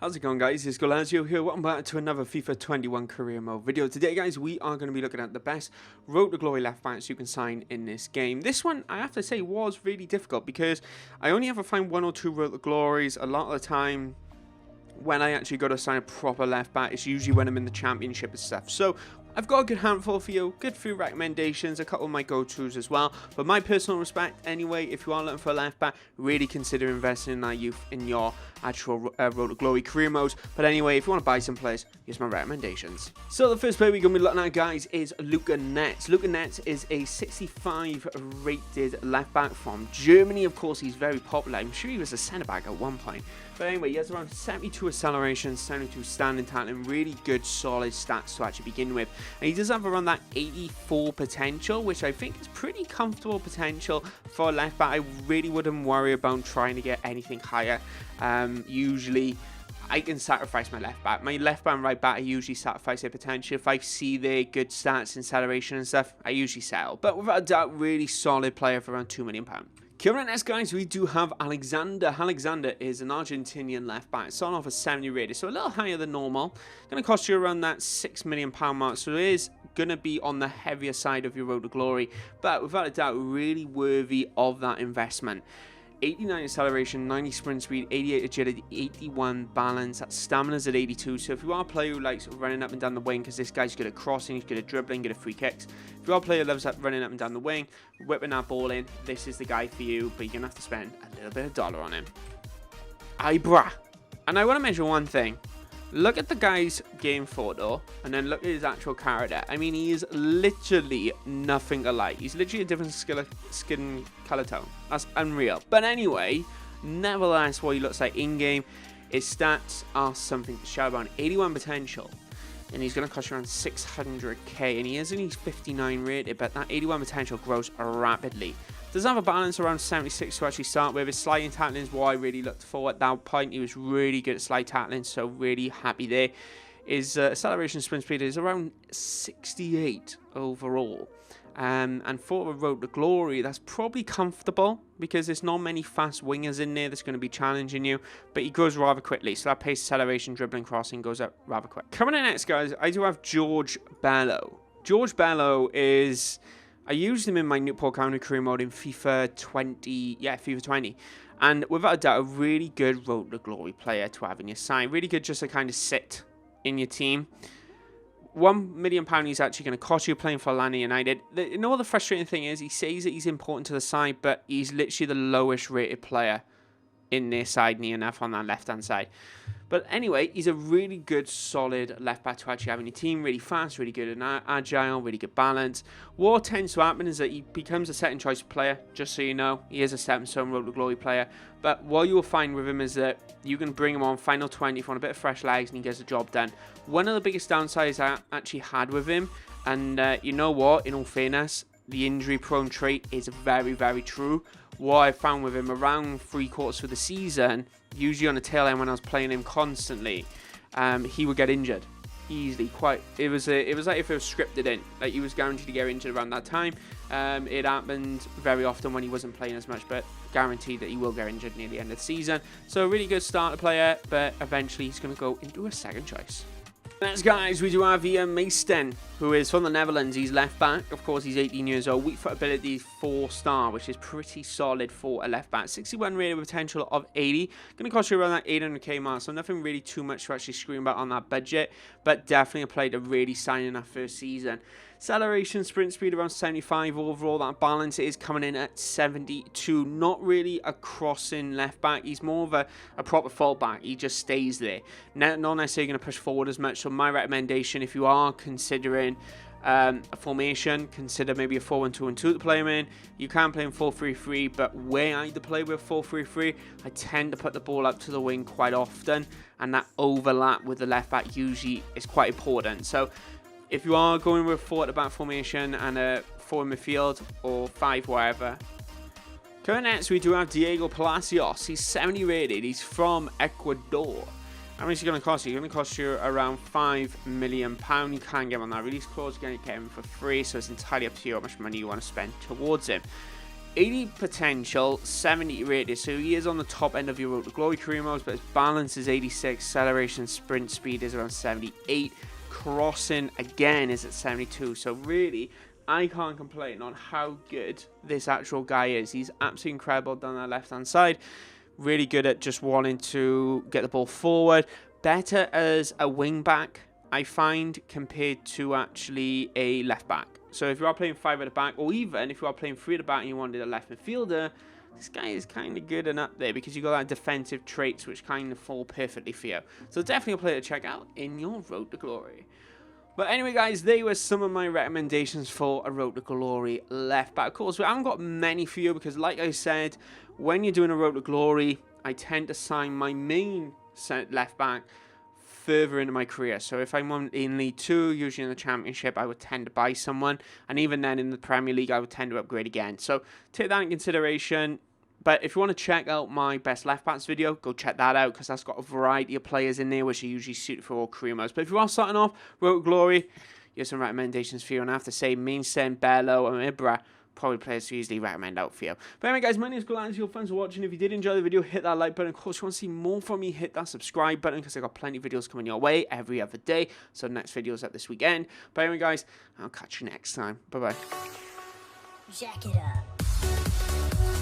How's it going, guys? It's Goalazio here. Welcome back to another FIFA 21 career mode video. Today, guys, we are going to be looking at the best Road to Glory left backs you can sign in this game. This one, I have to say, was really difficult because I only ever find one or two Road to Glories. A lot of the time, when I actually go to sign a proper left back, it's usually when I'm in the championship and stuff. So I've got a good handful for you, good few recommendations, a couple of my go-tos as well. But my personal respect, anyway, if you are looking for a left back, really consider investing in that youth in your actual Road to Glory career mode. But anyway, if you want to buy some players, here's my recommendations. So the first player we're going to be looking at, guys, is Luca Nets. Luca Nets is a 65 rated left back from Germany. Of course, he's very popular. I'm sure he was a centre back at one point. But anyway, he has around 72 acceleration, 72 standing tackling, really good solid stats to actually begin with. And he does have around that 84 potential, which I think is pretty comfortable potential for a left back. I really wouldn't worry about trying to get anything higher. Usually I can sacrifice my left back. My left back and right back, I usually sacrifice their potential. If I see their good stats, acceleration and stuff, I usually settle. But without a doubt, really solid player for around £2 million. Coming up next, guys, we do have Alexander. Alexander is an Argentinian left back. Starting off at 70 rated, so a little higher than normal. Going to cost you around that £6 million mark, so it is going to be on the heavier side of your Road to Glory. But without a doubt, really worthy of that investment. 89 acceleration, 90 sprint speed, 88 agility, 81 balance. That stamina's at 82. So if you are a player who likes running up and down the wing, because this guy's good at crossing, he's good at dribbling, good at free kicks. If you are a player who loves that running up and down the wing, whipping that ball in, this is the guy for you. But you're going to have to spend a little bit of dollar on him. Ibra. And I want to mention one thing. Look at the guy's game photo, and then look at his actual character. I mean, he is literally nothing alike. He's literally a different skin color tone. That's unreal. But anyway, nevertheless, what he looks like in-game, his stats are something to shout about. 81 potential, and he's going to cost you around 600k, and he is only 59 rated, but that 81 potential grows rapidly. Does have a balance around 76 to actually start with. His sliding tackling is what I really looked for at that point. He was really good at slide tackling, so really happy there. His acceleration sprint speed is around 68 overall. And for a Road to Glory, that's probably comfortable because there's not many fast wingers in there that's going to be challenging you, but he grows rather quickly. So that pace, acceleration, dribbling, crossing goes up rather quick. Coming in next, guys, I do have Bellow. Bellow is... I used him in my Newport County career mode in FIFA 20, FIFA 20. And without a doubt, a really good Road to Glory player to have in your side. Really good just to kind of sit in your team. £1 million he's actually going to cost you playing for Atlanta United. You know what the frustrating thing is? He says that he's important to the side, but he's literally the lowest rated player in their side, near enough on that left-hand side. But anyway, he's a really good, solid left back to actually have in your team. Really fast, really good and agile, really good balance. What tends to happen is that he becomes a second choice player, just so you know. He is a stepping stone Road to Glory player. But what you will find with him is that you can bring him on final 20 if you want a bit of fresh legs and he gets the job done. One of the biggest downsides I actually had with him, and you know what, in all fairness, the injury-prone trait is very, very true. What I found with him around 3/4 of the season, usually on the tail end when I was playing him constantly, he would get injured easily. It was like if it was scripted in, like he was guaranteed to get injured around that time. It happened very often when he wasn't playing as much, but guaranteed that he will get injured near the end of the season. So a really good starter player, but eventually he's going to go into a second choice. Next, guys, we do have Ian Masten, who is from the Netherlands. He's left back. Of course, he's 18 years old. Weak foot ability, 4-star, which is pretty solid for a left back. 61 rated with potential of 80. Going to cost you around that 800k mark, so nothing really too much to actually scream about on that budget, but definitely a player to really sign in that first season. Acceleration, sprint speed around 75 overall. That balance is coming in at 72. Not really a crossing left back. He's more of a proper fullback. He just stays there. Not necessarily going to push forward as much. So my recommendation, if you are considering a formation, consider maybe a 4-1-2-1-2 to play him in. You can play him 4-3-3, but where I play with 4-3-3, I tend to put the ball up to the wing quite often, and that overlap with the left back usually is quite important. So if you are going with 4 at the back formation and a 4 in midfield or 5 wherever. Coming next, we do have Diego Palacios. He's 70 rated. He's from Ecuador. How much is he going to cost you? He's going to cost you around £5 million. You can get him on that release clause. You're going to get him for free, so it's entirely up to you how much money you want to spend towards him. 80 potential, 70 rated, so he is on the top end of your Road to Glory career modes, but his balance is 86, acceleration, sprint speed is around 78, crossing again is at 72, so really, I can't complain on how good this actual guy is. He's absolutely incredible down that left-hand side, really good at just wanting to get the ball forward, better as a wing-back, I find, compared to actually a left-back. So if you are playing 5 at the back, or even if you are playing 3 at the back and you wanted a left midfielder, this guy is kind of good and up there because you got that defensive traits which kind of fall perfectly for you. So definitely a player to check out in your Road to Glory. But anyway, guys, they were some of my recommendations for a Road to Glory left back. Of course, we haven't got many for you because, like I said, when you're doing a Road to Glory, I tend to sign my main left back further into my career. So if I'm in League 2, usually in the Championship, I would tend to buy someone. And even then in the Premier League, I would tend to upgrade again. So take that in consideration. But if you want to check out my best left backs video, go check that out because that's got a variety of players in there which are usually suited for all career modes. But if you are starting off, Road to Glory, here's some recommendations for you. And I have to say, Mainsen, Bellow, and Ibra, probably players to easily recommend out for you. But anyway, guys, my name is Goalazio. Thanks for watching. If you did enjoy the video, hit that like button. Of course, if you want to see more from me, hit that subscribe button because I got plenty of videos coming your way every other day. So the next video is up this weekend. But anyway, guys, I'll catch you next time. Bye-bye. Jack it up.